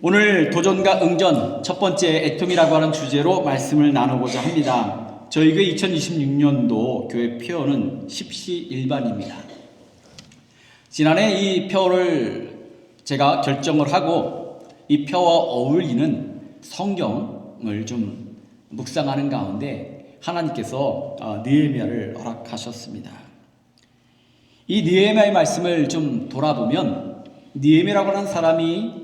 오늘 도전과 응전 첫 번째 애통이라고 하는 주제로 말씀을 나누고자 합니다. 저희 교회 2026년도 교회 표어는 십시일반입니다. 지난해 이 표어를 제가 결정을 하고 이 표어와 어울리는 성경을 좀 묵상하는 가운데 하나님께서 느헤미야를 허락하셨습니다. 이 느헤미야의 말씀을 좀 돌아보면 느헤미야라고 하는 사람이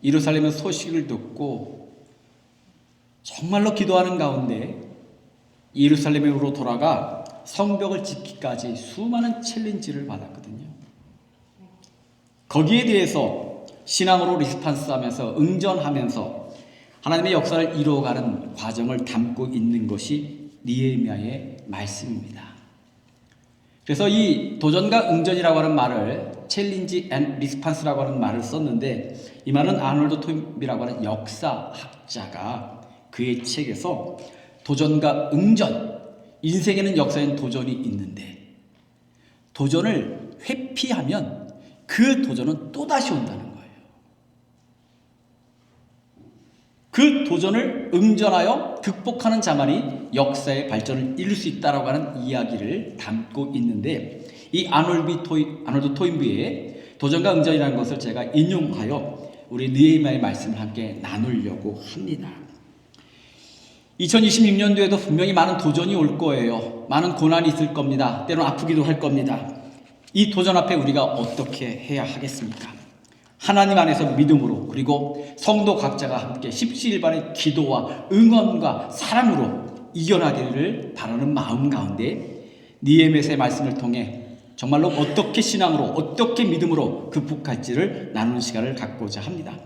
예루살렘의 소식을 듣고 정말로 기도하는 가운데 예루살렘으로 돌아가 성벽을 짓기까지 수많은 챌린지를 받았거든요. 거기에 대해서 신앙으로 리스판스하면서 응전하면서 하나님의 역사를 이루어가는 과정을 담고 있는 것이 느헤미야의 말씀입니다. 그래서 이 도전과 응전이라고 하는 말을 챌린지 앤 리스판스라고 하는 말을 썼는데, 이 말은 아놀드 토인비라고 하는 역사학자가 그의 책에서 도전과 응전, 인생에는 역사에는 도전이 있는데 도전을 회피하면 그 도전은 또다시 온다는 거예요. 그 도전을 응전하여 극복하는 자만이 역사의 발전을 이룰 수 있다고 하는 이야기를 담고 있는데, 이 아놀드 토인비의 도전과 응전이라는 것을 제가 인용하여 우리 느헤미야의 말씀을 함께 나누려고 합니다. 2026년도에도 분명히 많은 도전이 올 거예요. 많은 고난이 있을 겁니다. 때로는 아프기도 할 겁니다. 이 도전 앞에 우리가 어떻게 해야 하겠습니까? 하나님 안에서 믿음으로, 그리고 성도 각자가 함께 십시일반의 기도와 응원과 사랑으로 이겨나기를 바라는 마음 가운데 느헤미야의 말씀을 통해 정말로 어떻게 신앙으로, 어떻게 믿음으로 극복할지를 나누는 시간을 갖고자 합니다.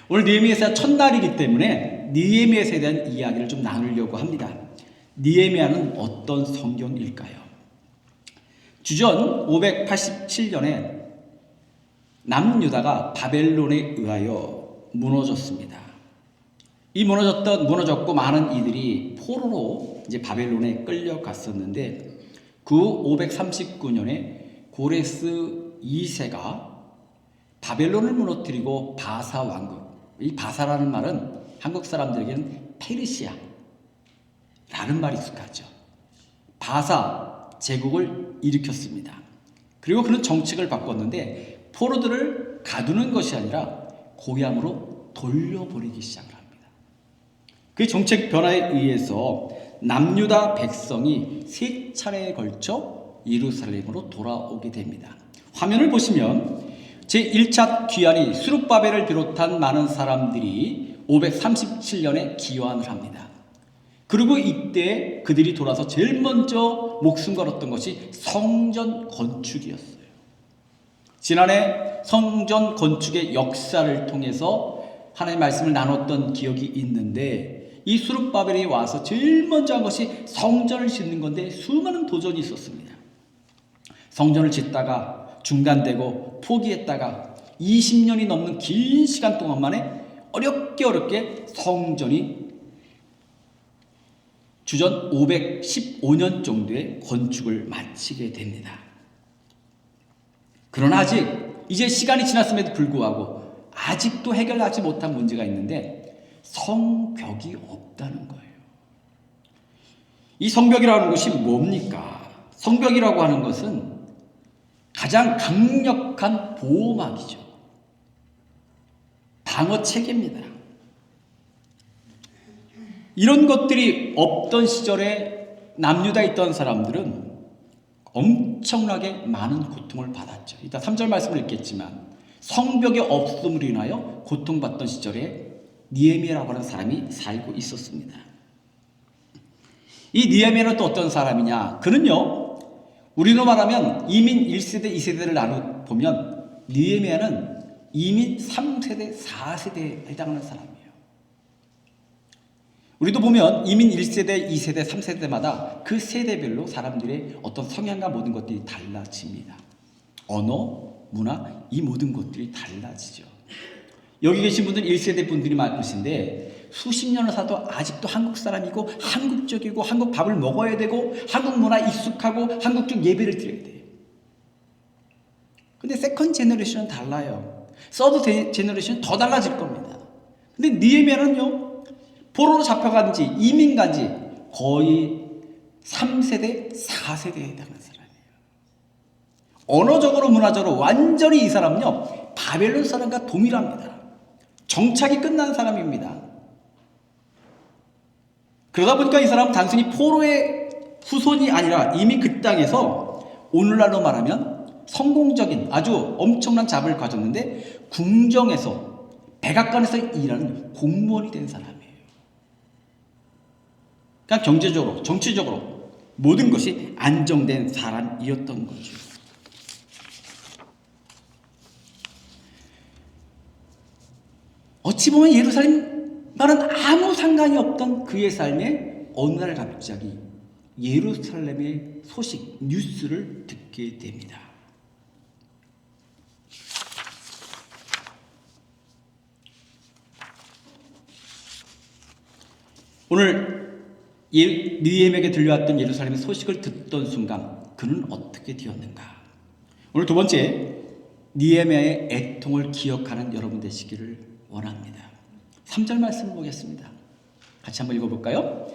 오늘 느헤미야서 첫날이기 때문에 느헤미야에 대한 이야기를 좀 나누려고 합니다. 느헤미야는 어떤 성경일까요? 주전 587년에 남유다가 바벨론에 의하여 무너졌습니다. 이 무너졌고 많은 이들이 포로로 이제 바벨론에 끌려갔었는데, 그 539년에 고레스 2세가 바벨론을 무너뜨리고 바사 왕국, 이 바사라는 말은 한국 사람들에게는 페르시아라는 말이 익숙하죠. 바사 제국을 일으켰습니다. 그리고 그는 정책을 바꿨는데 포로들을 가두는 것이 아니라 고향으로 돌려보내기 시작을 합니다. 그 정책 변화에 의해서 남유다 백성이 3차례에 걸쳐 예루살렘으로 돌아오게 됩니다. 화면을 보시면 제1차 귀환이 스룹바벨을 비롯한 많은 사람들이 537년에 귀환을 합니다. 그리고 이때 그들이 돌아서 제일 먼저 목숨 걸었던 것이 성전 건축이었어요. 지난해 성전 건축의 역사를 통해서 하나님의 말씀을 나눴던 기억이 있는데, 이 스룹바벨이 와서 제일 먼저 한 것이 성전을 짓는 건데 수많은 도전이 있었습니다. 성전을 짓다가 중단되고 포기했다가 20년이 넘는 긴 시간 동안 만에 어렵게 성전이 주전 515년 정도의 건축을 마치게 됩니다. 그러나 아직 이제 시간이 지났음에도 불구하고 아직도 해결하지 못한 문제가 있는데 성벽이 없다는 거예요. 이 성벽이라는 것이 뭡니까? 성벽이라고 하는 것은 가장 강력한 보호막이죠. 방어 체계입니다. 이런 것들이 없던 시절에 남유다에 있던 사람들은 엄청나게 많은 고통을 받았죠. 이따 3절 말씀을 읽겠지만 성벽이 없음으로 인하여 고통받던 시절에 느헤미야라고 하는 사람이 살고 있었습니다. 이 느헤미야는 또 어떤 사람이냐? 그는요, 우리로 말하면 이민 1세대, 2세대를 나눠보면 느헤미야는 이민 3세대, 4세대에 해당하는 사람이에요. 우리도 보면 이민 1세대, 2세대, 3세대마다 그 세대별로 사람들의 어떤 성향과 모든 것들이 달라집니다. 언어, 문화, 이 모든 것들이 달라지죠. 여기 계신 분들은 1세대 분들이 많으신데 수십 년을 살도 아직도 한국 사람이고 한국적이고 한국 밥을 먹어야 되고 한국 문화에 익숙하고 한국적 예배를 드려야 돼요. 근데 세컨드 제너레이션은 달라요. 서드 제너레이션은 더 달라질 겁니다. 근데 느헤미야는요, 포로로 잡혀간 지, 이민 간 지 거의 3세대, 4세대에 해당하는 사람이에요. 언어적으로, 문화적으로 완전히 이 사람은요, 바벨론 사람과 동일합니다. 정착이 끝난 사람입니다. 그러다 보니까 이 사람은 단순히 포로의 후손이 아니라 이미 그 땅에서 오늘날로 말하면 성공적인 아주 엄청난 잡을 가졌는데 궁정에서 백악관에서 일하는 공무원이 된 사람이에요. 그러니까 경제적으로, 정치적으로 모든 것이 안정된 사람이었던 거죠. 어찌 보면 예루살렘과는 아무 상관이 없던 그의 삶에 어느 날 갑자기 예루살렘의 소식, 뉴스를 듣게 됩니다. 오늘 느헤미야에게 들려왔던 예루살렘의 소식을 듣던 순간 그는 어떻게 되었는가? 오늘 두 번째, 느헤미야의 애통을 기억하는 여러분 되시기를 원합니다. 3절 말씀을 보겠습니다. 같이 한번 읽어볼까요?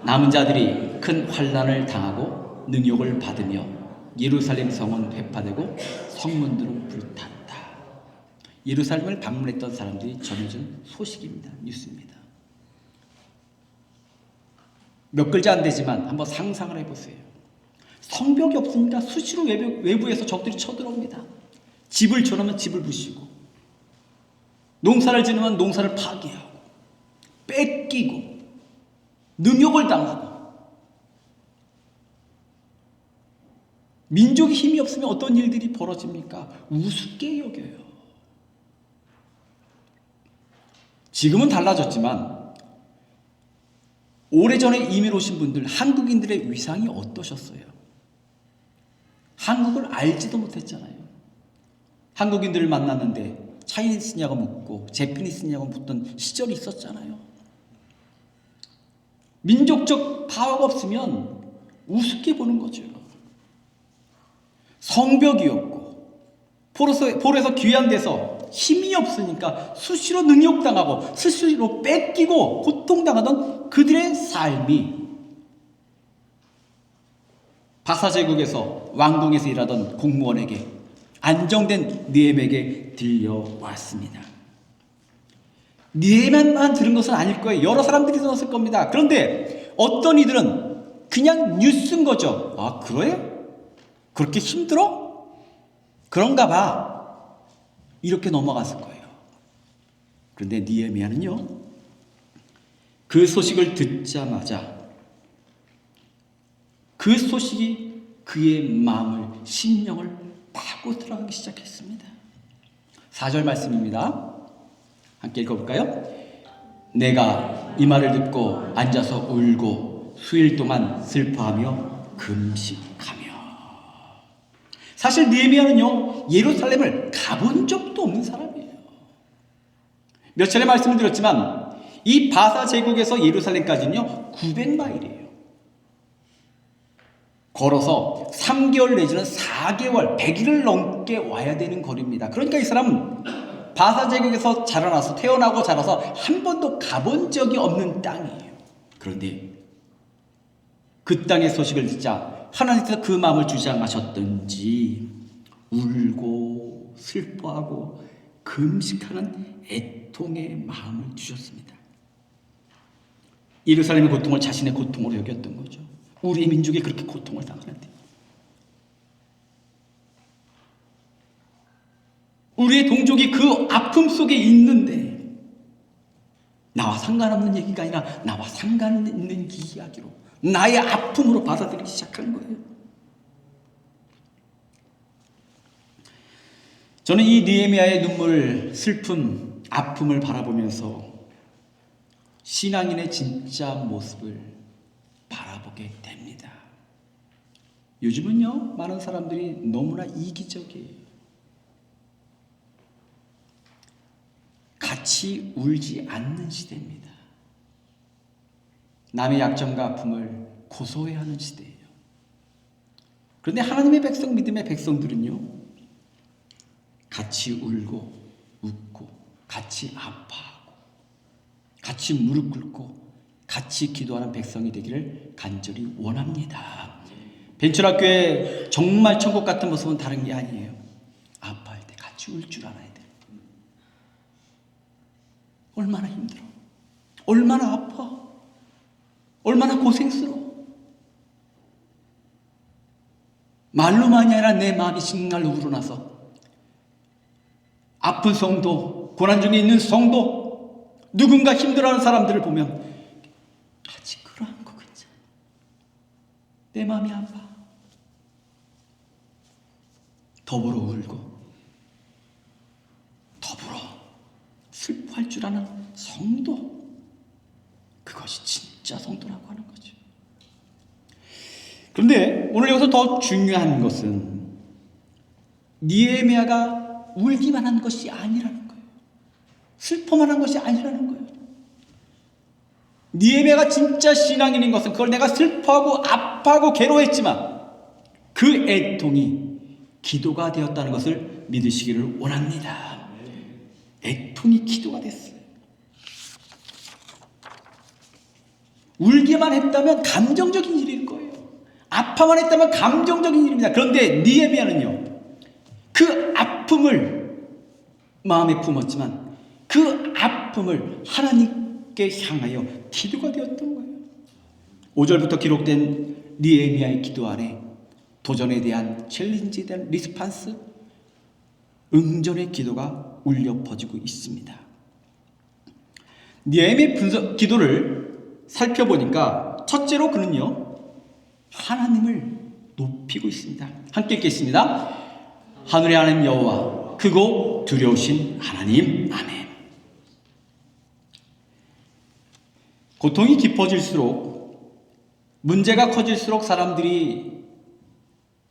남은 자들이 큰 환난을 당하고 능욕을 받으며 예루살렘 성은 회파되고 성문들은 불탔다. 예루살렘을 방문했던 사람들이 전해준 소식입니다. 뉴스입니다. 몇 글자 안 되지만 한번 상상을 해보세요. 성벽이 없으니까 수시로 외부에서 적들이 쳐들어옵니다. 집을 쳐놓으면 집을 부시고, 농사를 지으면 농사를 파괴하고, 뺏기고, 능욕을 당하고. 민족이 힘이 없으면 어떤 일들이 벌어집니까? 우습게 여겨요. 지금은 달라졌지만 오래전에 이민 오신 분들, 한국인들의 위상이 어떠셨어요? 한국을 알지도 못했잖아요. 한국인들을 만났는데 차이니스냐고 묻고 재패니스냐고 묻던 시절이 있었잖아요. 민족적 파워가 없으면 우습게 보는 거죠. 성벽이었고 포로에서 귀한 데서 힘이 없으니까 수시로 능욕당하고 수시로 뺏기고 고통당하던 그들의 삶이 바사제국에서 왕궁에서 일하던 공무원에게, 안정된 느헤미야에게 들려왔습니다. 느헤미야만 들은 것은 아닐 거예요. 여러 사람들이 들었을 겁니다. 그런데 어떤 이들은 그냥 뉴스인 거죠. 아, 그래? 그렇게 힘들어? 그런가 봐. 이렇게 넘어갔을 거예요. 그런데 느헤미야는요, 그 소식을 듣자마자 그 소식이 그의 마음을, 심령을 파고 들어가기 시작했습니다. 4절 말씀입니다. 함께 읽어볼까요? 내가 이 말을 듣고 앉아서 울고 수일 동안 슬퍼하며 금식하며. 사실 느헤미야는요, 예루살렘을 가본 적도 없는 사람이에요. 몇 차례 말씀을 드렸지만 이 바사 제국에서 예루살렘까지는요 900마일이에요. 걸어서 3개월 내지는 4개월, 100일을 넘게 와야 되는 거리입니다. 그러니까 이 사람은 바사 제국에서 자라나서, 태어나고 자라서 한 번도 가본 적이 없는 땅이에요. 그런데 그 땅의 소식을 듣자 하나님께서 그 마음을 주장하셨던지 울고 슬퍼하고 금식하는 애통의 마음을 주셨습니다. 예루살렘의 고통을 자신의 고통으로 여겼던 거죠. 우리 민족이 그렇게 고통을 당하는데, 우리의 동족이 그 아픔 속에 있는데, 나와 상관없는 얘기가 아니라 나와 상관있는 이야기로, 나의 아픔으로 받아들이기 시작한 거예요. 저는 이 느헤미야의 눈물, 슬픔, 아픔을 바라보면서 신앙인의 진짜 모습을 바라보게 됩니다. 요즘은요, 많은 사람들이 너무나 이기적이에요. 같이 울지 않는 시대입니다. 남의 약점과 아픔을 고소해야 하는 시대예요. 그런데 하나님의 백성, 믿음의 백성들은요, 같이 울고 웃고 같이 아파하고 같이 무릎 꿇고 같이 기도하는 백성이 되기를 간절히 원합니다. 벤처학교의 정말 천국 같은 모습은 다른 게 아니에요. 아파할 때 같이 울 줄 알아야 돼. 얼마나 힘들어. 얼마나 아파. 얼마나 고생스러워. 말로만이 아니라 내 마음이 정말로 우러나서 아픈 성도, 고난 중에 있는 성도, 누군가 힘들어하는 사람들을 보면 같이 끌어안고 그냥 내 마음이 아파. 더불어 울고 더불어 슬퍼할 줄 아는 성도, 그것이 진짜 성도라고 하는 거죠. 그런데 오늘 여기서 더 중요한 것은 느헤미야가 울기만 한 것이 아니라는 거예요. 슬퍼만 한 것이 아니라는 거예요. 느헤미야가 진짜 신앙인인 것은 그걸 내가 슬퍼하고 아파하고 괴로워했지만 그 애통이 기도가 되었다는 것을 믿으시기를 원합니다. 애통이 기도가 됐어요. 울기만 했다면 감정적인 일일 거예요. 아파만 했다면 감정적인 일입니다. 그런데 느헤미야는요, 그 아픔을 마음에 품었지만 그 아픔을 하나님께 향하여 기도가 되었던 거예요. 5절부터 기록된 느헤미야의 기도 안에 도전에 대한 챌린지에 대한 리스판스, 응전의 기도가 울려 퍼지고 있습니다. 느헤미야의 기도를 살펴보니까 첫째로 그는요, 하나님을 높이고 있습니다. 함께 읽겠습니다. 하늘의 하나님 여호와, 크고 두려우신 하나님, 아멘. 고통이 깊어질수록, 문제가 커질수록 사람들이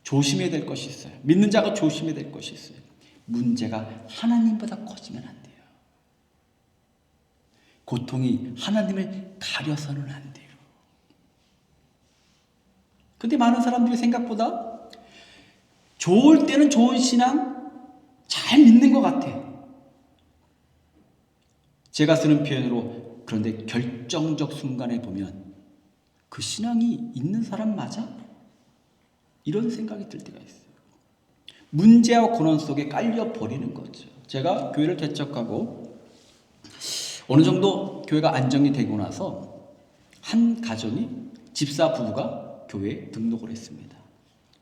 조심해야 될 것이 있어요. 믿는 자가 조심해야 될 것이 있어요. 문제가 하나님보다 커지면 안 돼요. 고통이 하나님을 가려서는 안 돼요. 근데 많은 사람들이 생각보다 좋을 때는 좋은 신앙 잘 믿는 것 같아요. 제가 쓰는 표현으로, 그런데 결정적 순간에 보면 그 신앙이 있는 사람 맞아? 이런 생각이 들 때가 있어요. 문제와 고난 속에 깔려버리는 거죠. 제가 교회를 개척하고 어느 정도 교회가 안정이 되고 나서 한 가정이, 집사 부부가 교회에 등록을 했습니다.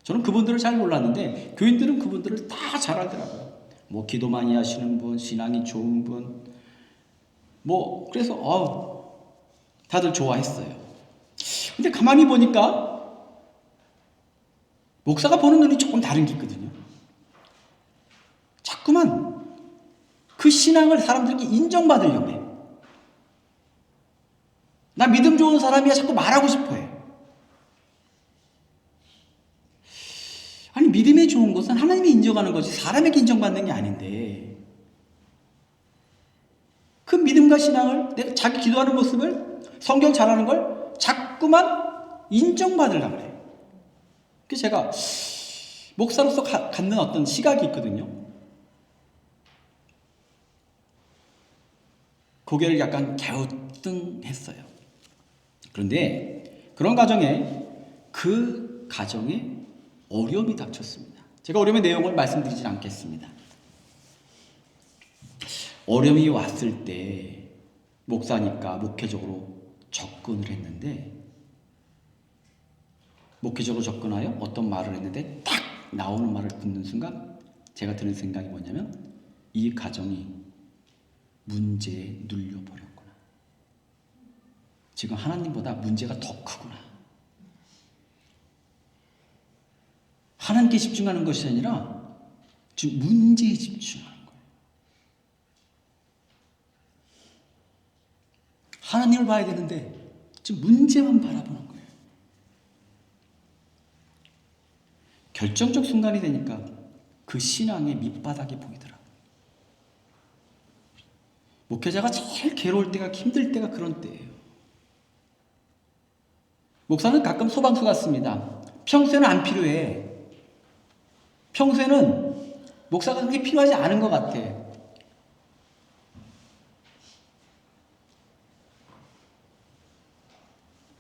저는 그분들을 잘 몰랐는데 교인들은 그분들을 다 잘 알더라고요. 뭐 기도 많이 하시는 분, 신앙이 좋은 분, 뭐 그래서 다들 좋아했어요. 근데 가만히 보니까 목사가 보는 눈이 조금 다른 게 있거든요. 자꾸만 그 신앙을 사람들에게 인정받으려고 해요. 나 믿음 좋은 사람이야 자꾸 말하고 싶어해. 아니, 믿음이 좋은 것은 하나님이 인정하는 거지 사람에게 인정받는 게 아닌데, 그 믿음과 신앙을, 내가 자기 기도하는 모습을, 성경 잘하는 걸 자꾸만 인정받으려고 해요. 그래서 제가 목사로서 갖는 어떤 시각이 있거든요. 고개를 약간 갸우뚱했어요. 그런데 그런 그 가정에 어려움이 닥쳤습니다. 제가 어려움의 내용을 말씀드리진 않겠습니다. 어려움이 왔을 때 목사니까 목회적으로 접근을 했는데, 목회적으로 접근하여 어떤 말을 했는데 딱 나오는 말을 듣는 순간 제가 드는 생각이 뭐냐면, 이 가정이 문제에 눌려버렸구나. 지금 하나님보다 문제가 더 크구나. 하나님께 집중하는 것이 아니라 지금 문제에 집중하는 거예요. 하나님을 봐야 되는데 지금 문제만 바라보는 거예요. 결정적 순간이 되니까 그 신앙의 밑바닥이 보이더라고요. 목회자가 제일 괴로울 때가, 힘들 때가 그런 때예요. 목사는 가끔 소방수 같습니다. 평소에는 안 필요해. 평소에는 목사가 그렇게 필요하지 않은 것 같아.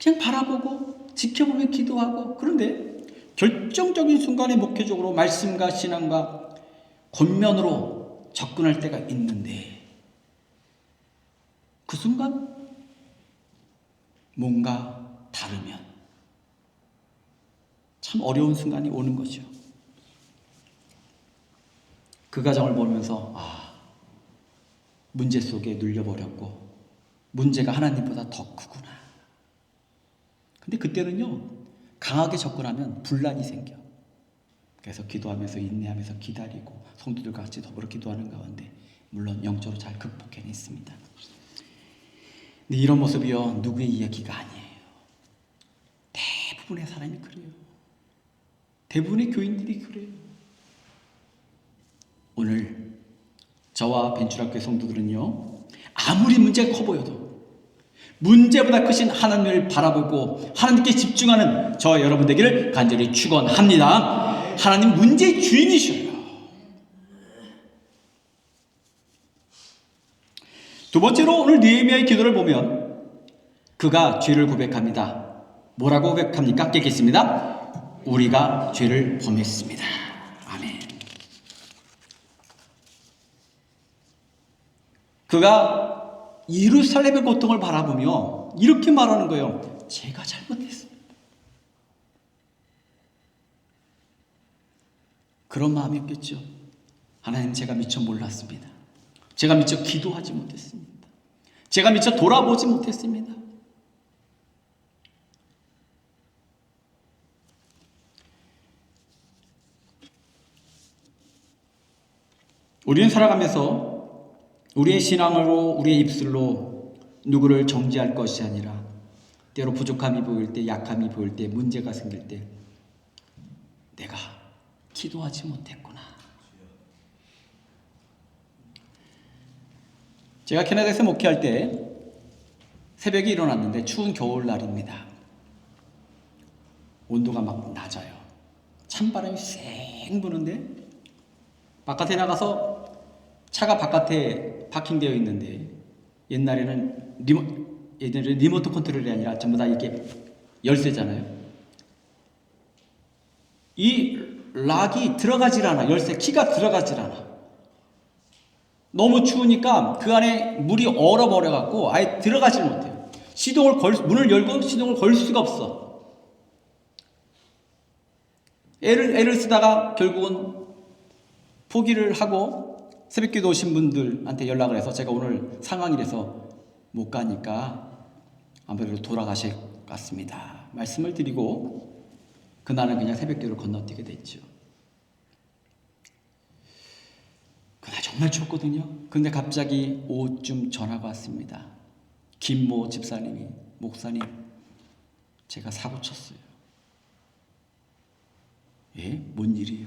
그냥 바라보고 지켜보며 기도하고, 그런데 결정적인 순간에 목회적으로 말씀과 신앙과 권면으로 접근할 때가 있는데 그 순간 뭔가 다르면 참 어려운 순간이 오는 거죠. 그 과정을 보면서 문제 속에 눌려버렸고 문제가 하나님보다 더 크구나. 근데 그때는요, 강하게 접근하면 분란이 생겨. 그래서 기도하면서 인내하면서 기다리고 성도들과 같이 더불어 기도하는 가운데 물론 영적으로 잘 극복해냈습니다. 근데 이런 모습이요, 누구의 이야기가 아니에요. 대부분의 사람이 그래요. 대부분의 교인들이 그래요. 오늘 저와 벤출학교의 성도들은요, 아무리 문제가 커 보여도 문제보다 크신 하나님을 바라보고 하나님께 집중하는 저와 여러분 되기를 간절히 축원합니다. 하나님 문제의 주인이셔요. 두 번째로 오늘 느헤미야의 기도를 보면 그가 죄를 고백합니다. 뭐라고 고백합니까? 깨겠습니다. 우리가 죄를 범했습니다. 아멘. 그가 예루살렘의 고통을 바라보며 이렇게 말하는 거예요. 제가 잘못했습니다. 그런 마음이었겠죠. 하나님, 제가 미처 몰랐습니다. 제가 미처 기도하지 못했습니다. 제가 미처 돌아보지 못했습니다. 우리는 살아가면서 우리의 신앙으로, 우리의 입술로 누구를 정죄할 것이 아니라 때로 부족함이 보일 때, 약함이 보일 때, 문제가 생길 때 내가 기도하지 못했구나. 제가 캐나다에서 목회할 때 새벽에 일어났는데 추운 겨울날입니다. 온도가 막 낮아요. 찬바람이 쌩 부는데 바깥에 나가서 차가 바깥에 파킹되어 있는데 옛날에는 리모트 컨트롤이 아니라 전부 다 이렇게 열쇠잖아요. 이 락이 들어가질 않아. 열쇠 키가 들어가질 않아. 너무 추우니까 그 안에 물이 얼어버려 갖고 아예 들어가질 못해요. 문을 열고 시동을 걸 수가 없어. 애를 쓰다가 결국은 포기를 하고 새벽기도 오신 분들한테 연락을 해서 제가 오늘 상황이라서 못 가니까 아무래도 돌아가실 것 같습니다. 말씀을 드리고 그날은 그냥 새벽기도를 건너뛰게 됐죠. 그날 정말 춥거든요. 근데 갑자기 오후쯤 전화가 왔습니다. 김모 집사님이, 목사님, 제가 사고 쳤어요. 예? 뭔 일이에요?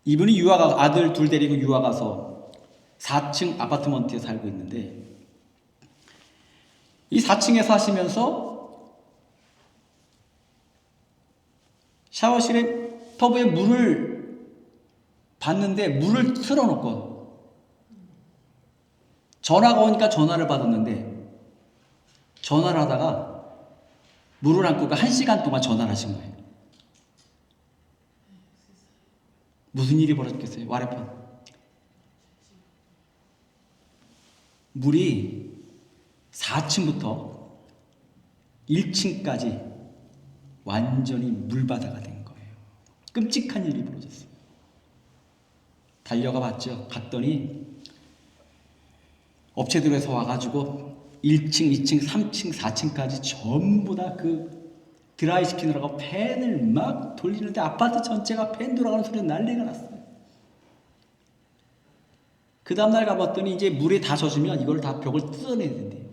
이분이 아들 둘 데리고 유학 가서 4층 아파트먼트에 살고 있는데 이 4층에 사시면서 샤워실에 터브에 물을 받는데 물을 틀어놓고 전화가 오니까 전화를 받았는데 전화를 하다가 물을 안 끄고 1시간 동안 전화를 하신 거예요. 무슨 일이 벌어졌겠어요? 와레판. 물이 4층부터 1층까지 완전히 물바다가 된 거예요. 끔찍한 일이 벌어졌어요. 달려가 봤죠. 갔더니 업체들에서 와가지고 1층, 2층, 3층, 4층까지 전부 다 그 드라이 시키느라고 팬을 막 돌리는데 아파트 전체가 팬 돌아가는 소리에 난리가 났어요. 그 다음날 가봤더니 이제 물에 다 젖으면 이걸 다 벽을 뜯어내야 된대요.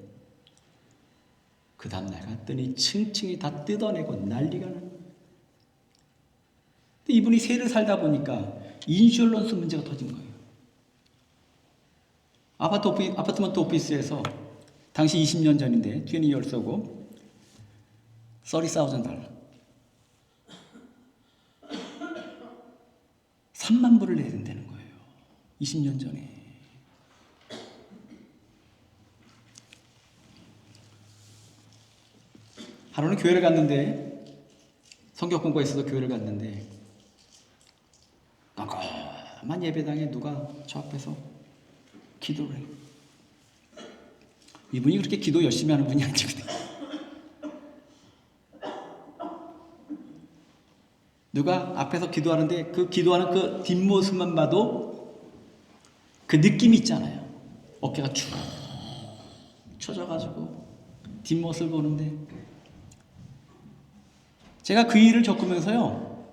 그 다음날 갔더니 층층이 다 뜯어내고 난리가 나요. 근데 이분이 세를 살다 보니까 인슈런스 문제가 터진 거예요. 아파트먼트 오피스에서 당시 20년 전인데 20years고 $30,000 3만 불을 내야 된다는 거예요. 20년 전에. 하루는 교회를 갔는데, 성경 공부가 있어서 교회를 갔는데 깜깜한 예배당에 누가 저 앞에서 기도를 해요. 이분이 그렇게 기도 열심히 하는 분이 아니거든요. 누가 앞에서 기도하는데 그 기도하는 그 뒷모습만 봐도 그 느낌이 있잖아요. 어깨가 쭉 쳐져가지고 뒷모습을 보는데, 제가 그 일을 겪으면서요,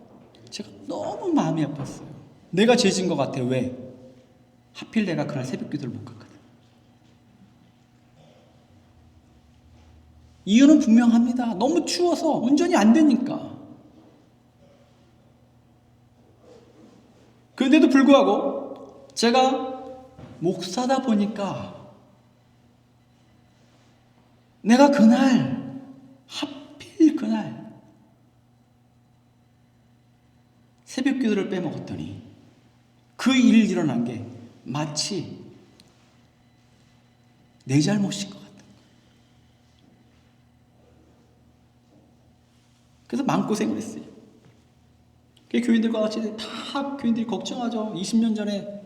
제가 너무 마음이 아팠어요. 내가 죄진 것 같아요. 왜? 하필 내가 그날 새벽 기도를 못 갔거든. 이유는 분명합니다. 너무 추워서 운전이 안 되니까. 그런데도 불구하고 제가 목사다 보니까 내가 그날, 하필 그날 새벽 기도를 빼먹었더니 그 일이 일어난 게 마치 내 잘못인 것 같아요. 그래서 마음고생을 했어요. 교인들과 같이 다 교인들이 걱정하죠. 20년 전에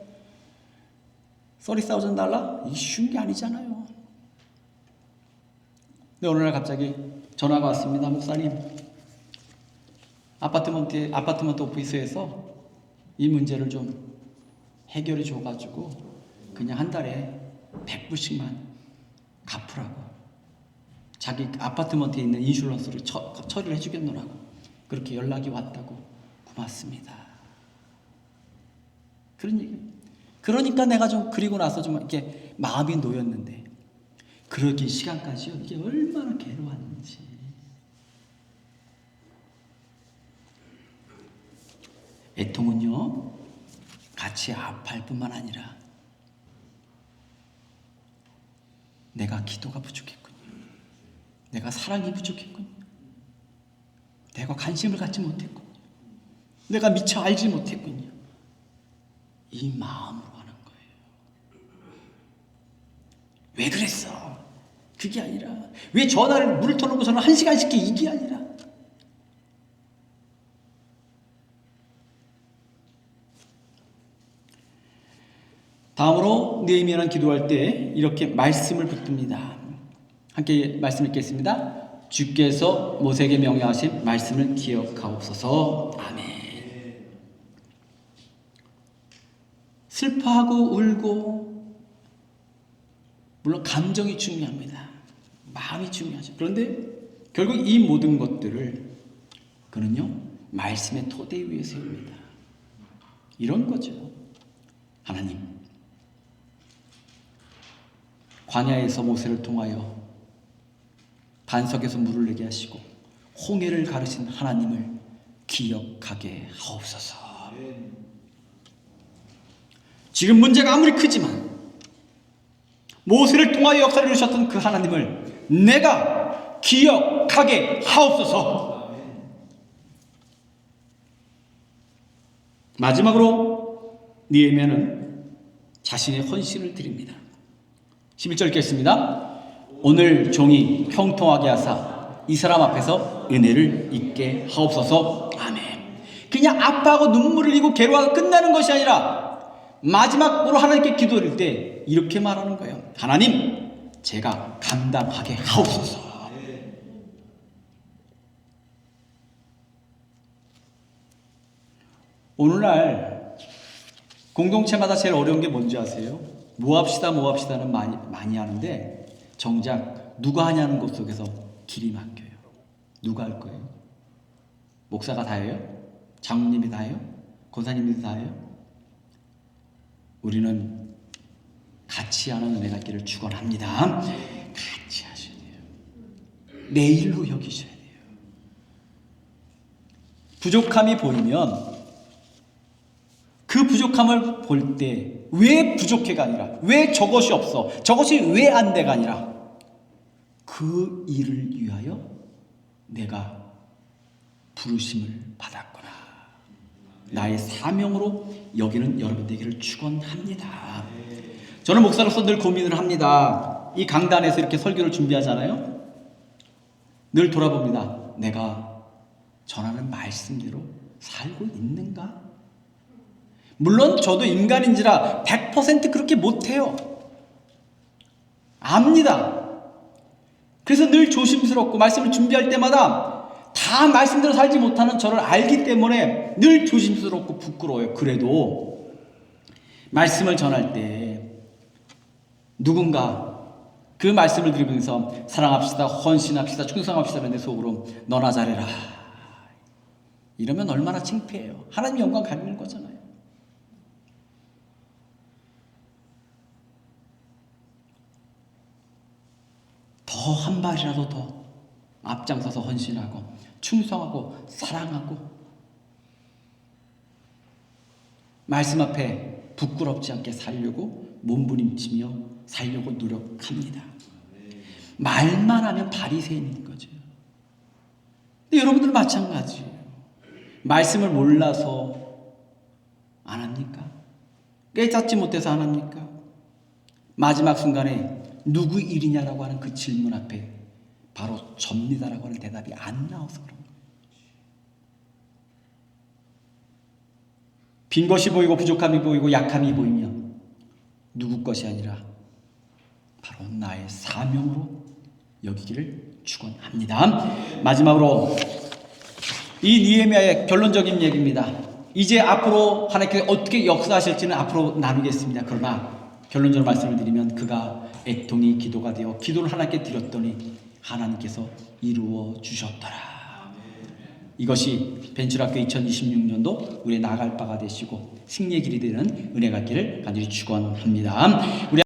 $30,000? 이 쉬운 게 아니잖아요. 근데 어느 날 갑자기 전화가 왔습니다. 목사님, 아파트먼트 오피스에서 이 문제를 좀 해결해 줘가지고 그냥 한 달에 100불씩만 갚으라고. 자기 아파트먼트에 있는 인슈런스를 처리를 해주겠노라고. 그렇게 연락이 왔다고. 고맙습니다. 그런 얘기. 그러니까 내가 좀, 그리고 나서 좀 이렇게 마음이 놓였는데, 그러기 시간까지요, 이게 얼마나 괴로웠는지. 애통은요, 같이 아파할 뿐만 아니라 내가 기도가 부족했군요. 내가 사랑이 부족했군요. 내가 관심을 갖지 못했군요. 내가 미처 알지 못했군요. 이 마음으로 하는 거예요. 왜 그랬어? 그게 아니라, 왜 전화를 물을 터놓고서는 1시간씩 이게 아니라, 다음으로 느헤미야는 기도할 때 이렇게 말씀을 붙듭니다. 함께 말씀 읽겠습니다. 주께서 모세에게 명령하신 말씀을 기억하옵소서. 아멘. 슬퍼하고 울고, 물론 감정이 중요합니다. 마음이 중요하죠. 그런데 결국 이 모든 것들을 그는요, 말씀의 토대 위에 세웁니다. 이런 거죠. 하나님, 광야에서 모세를 통하여 반석에서 물을 내게 하시고 홍해를 가르신 하나님을 기억하게 하옵소서. 지금 문제가 아무리 크지만 모세를 통하여 역사를 이루셨던 그 하나님을 내가 기억하게 하옵소서. 마지막으로 느헤미야는 자신의 헌신을 드립니다. 11절 읽겠습니다. 오늘 종이 형통하게 하사 이 사람 앞에서 은혜를 잊게 하옵소서. 아멘. 그냥 아파하고 눈물을 흘리고 괴로워하고 끝나는 것이 아니라 마지막으로 하나님께 기도할 때 이렇게 말하는 거예요. 하나님, 제가 감당하게 하옵소서. 오늘날 공동체마다 제일 어려운 게 뭔지 아세요? 뭐 합시다는 많이 하는데 정작 누가 하냐는 것 속에서 길이 막혀요. 누가 할 거예요? 목사가 다 해요? 장로님이 다 해요? 권사님이 다 해요? 우리는 같이 하는 은혜 갖기를 축원합니다. 같이 하셔야 돼요. 내 일로 여기셔야 돼요. 부족함이 보이면 그 부족함을 볼 때 왜 부족해가 아니라, 왜 저것이 없어, 저것이 왜 안 돼가 아니라, 그 일을 위하여 내가 부르심을 받았구나, 나의 사명으로 여기는 여러분 되기를 축원합니다. 저는 목사로서 늘 고민을 합니다. 이 강단에서 이렇게 설교를 준비하잖아요. 늘 돌아봅니다. 내가 전하는 말씀대로 살고 있는가? 물론 저도 인간인지라 100% 그렇게 못해요. 압니다. 그래서 늘 조심스럽고 말씀을 준비할 때마다 다 말씀대로 살지 못하는 저를 알기 때문에 늘 조심스럽고 부끄러워요. 그래도 말씀을 전할 때 누군가 그 말씀을 들으면서 사랑합시다, 헌신합시다, 충성합시다 하는데 속으로 너나 잘해라 이러면 얼마나 창피해요. 하나님 영광 가리는 거잖아요. 더 한 발이라도 더 앞장서서 헌신하고 충성하고 사랑하고 말씀 앞에 부끄럽지 않게 살려고 몸부림치며 살려고 노력합니다. 말만 하면 바리새인인 거죠. 근데 여러분들은 마찬가지예요. 말씀을 몰라서 안 합니까? 깨닫지 못해서 안 합니까? 마지막 순간에 누구 일이냐라고 하는 그 질문 앞에 바로 접니다라고 하는 대답이 안 나와서 그런 거예요. 빈 것이 보이고 부족함이 보이고 약함이 보이면 누구 것이 아니라 바로 나의 사명으로 여기기를 축원합니다. 마지막으로 이 느헤미야의 결론적인 얘기입니다. 이제 앞으로 하나님께서 어떻게 역사하실지는 앞으로 나누겠습니다. 그러나 결론적으로 말씀을 드리면 그가 애통이 기도가 되어 기도를 하나님께 드렸더니 하나님께서 이루어 주셨더라. 이것이 벤처학교 2026년도 우리의 나갈 바가 되시고 승리의 길이 되는 은혜가 있기를 간절히 축원합니다. 우리